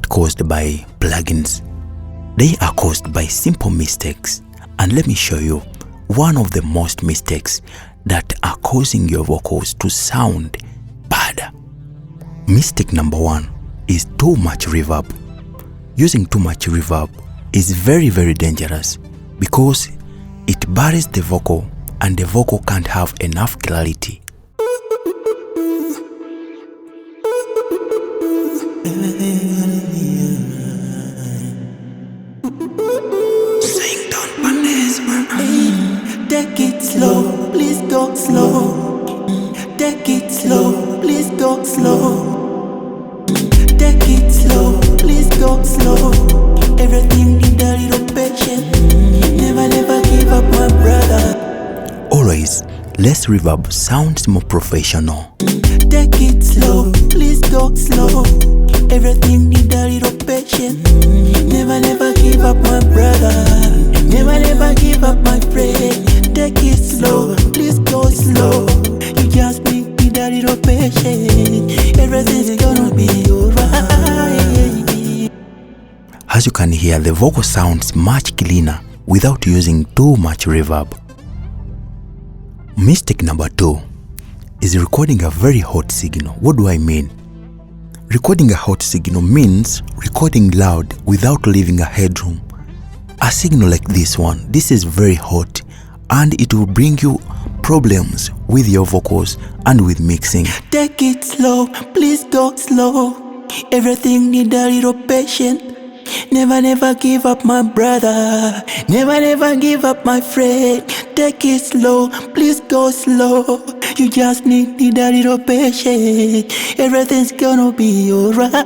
not caused by plugins. They are caused by simple mistakes. And let me show you one of the most mistakes that are causing your vocals to sound bad. Mistake number 1 is too much reverb. Using too much reverb is very, very dangerous because it buries the vocal and the vocal can't have enough clarity. Take it slow, please go slow. Take it slow, please go slow. Take it slow, please go slow. Everything need a little patience. Never give up, my brother. Always, less reverb sounds more professional. Take it slow, please go slow. Everything need a little patience. Never give up, my brother. Never give up, my friend. Take it slow, please go slow. You just need a little patience. Everything's gonna be alright. As you can hear, the vocal sounds much cleaner without using too much reverb. Mistake number 2 is recording a very hot signal. What do I mean? Recording a hot signal means recording loud without leaving a headroom. A signal like this one, this is very hot and it will bring you problems with your vocals and with mixing. Take it slow, please go slow. Everything need a little patience. Never give up, my brother. Never give up, my friend. Take it slow, please go slow. You just need a little patience. Everything's gonna be alright.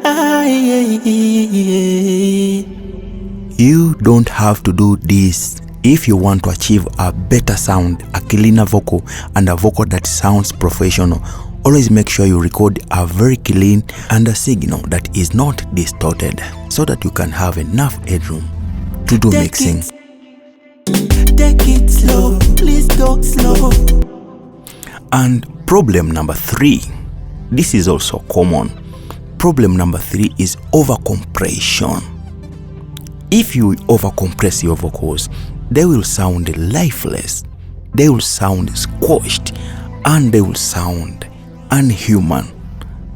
You don't have to do this if you want to achieve a better sound, a cleaner vocal, and a vocal that sounds professional. Always make sure you record a very clean and a signal that is not distorted so that you can have enough headroom to do mixing. Take it slow, please go slow. And problem number 3, this is also common. Problem number 3 is overcompression. If you overcompress your vocals, they will sound lifeless, they will sound squashed, and they will sound unhuman.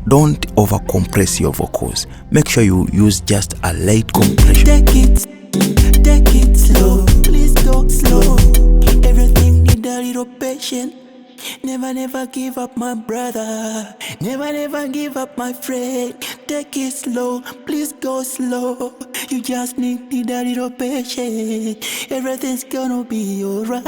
Don't overcompress your vocals. Make sure you use just a light compression. Take it slow, please go slow. Everything need a little patience. Never give up, my brother. Never give up, my friend. Take it slow, please go slow. You just need a little patience. Everything's gonna be alright.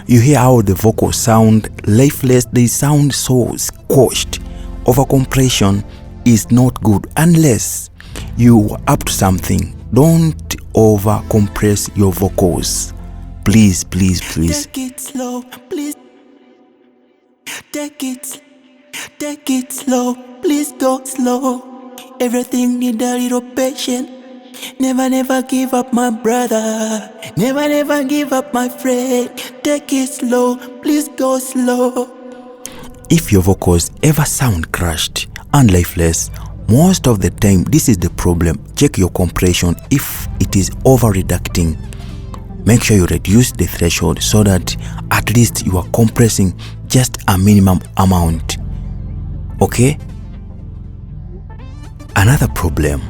You hear how the vocals sound lifeless, they sound so squashed. Overcompression is not good unless you are up to something. Don't overcompress your vocals. Please. Take it slow, please. Take it slow, please go slow. Everything need a little patience. Never give up, my brother. Never give up, my friend. Take it slow, please go slow. If your vocals ever sound crushed and lifeless, most of the time this is the problem. Check your compression if it is over reducting. Make sure you reduce the threshold so that at least you are compressing just a minimum amount. Okay? Another problem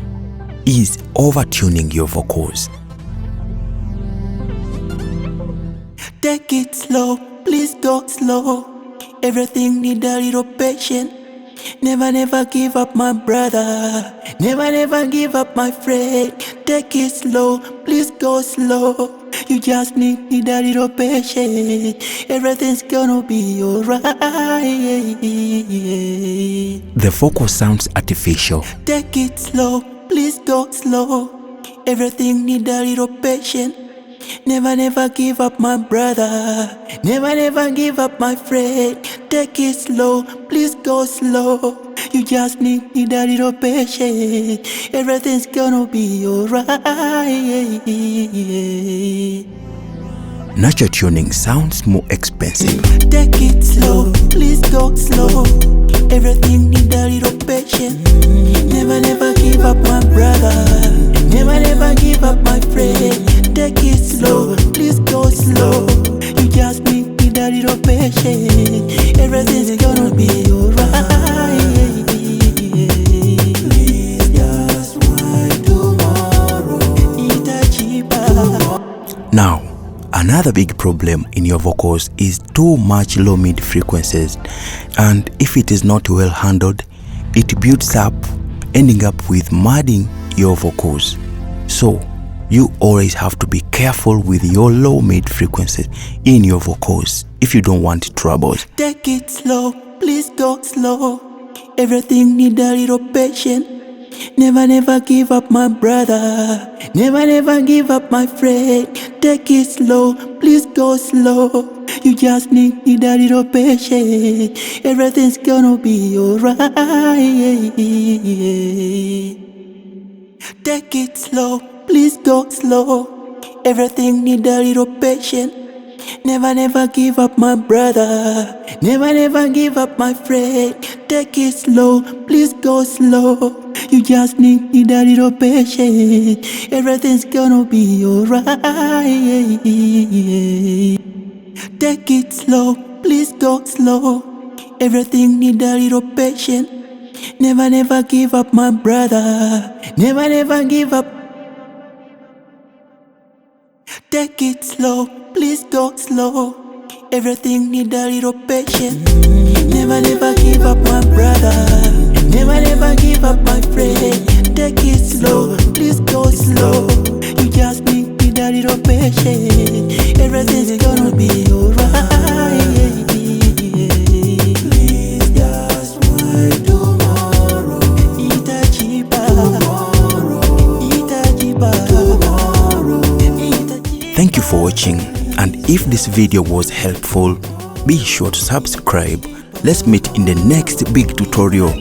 is over-tuning your vocals. Take it slow, please go slow. Everything need a little patience. Never give up, my brother. Never give up, my friend. Take it slow, please go slow. You just need a little patience. Everything's gonna be alright. The vocal sounds artificial. Take it slow, please go slow. Everything need a little patience. Never give up, my brother. Never give up, my friend. Take it slow, please go slow. You just need a little patience. Everything's gonna be alright. Natural tuning sounds more expensive. Take it slow, please go slow. Everything need a little patience. Never, never give up, my brother. Never, never give up, my friend. Take it slow, please go slow. You just need a little patience. Everything's gonna be alright. Please just wait tomorrow. Now, another big problem in your vocals is too much low mid frequencies, and if it is not well handled, it builds up, ending up with mudding your vocals. So you always have to be careful with your low mid frequencies in your vocals if you don't want troubles. Take it slow, please go slow. Everything need a little patience. Never, never give up, my brother. Never, never give up, my friend. Take it slow, please go slow. You just need a little patience. Everything's gonna be alright. Take it slow, please go slow. Everything need a little patience. Never, never give up, my brother. Never, never give up, my friend. Take it slow, please go slow. You just need a little patience. Everything's gonna be alright. Take it slow, please go slow. Everything need a little patience. Never, never give up, my brother. Never, never give up. Take it slow, please go slow. Everything need a little patience. Never, never give up, my brother. Never, never give up, my friend. Take it slow, please go slow. You just need a little patience. Everything's gonna be alright. Please just wait tomorrow. Thank you for watching, and if this video was helpful, be sure to subscribe. Let's meet in the next big tutorial.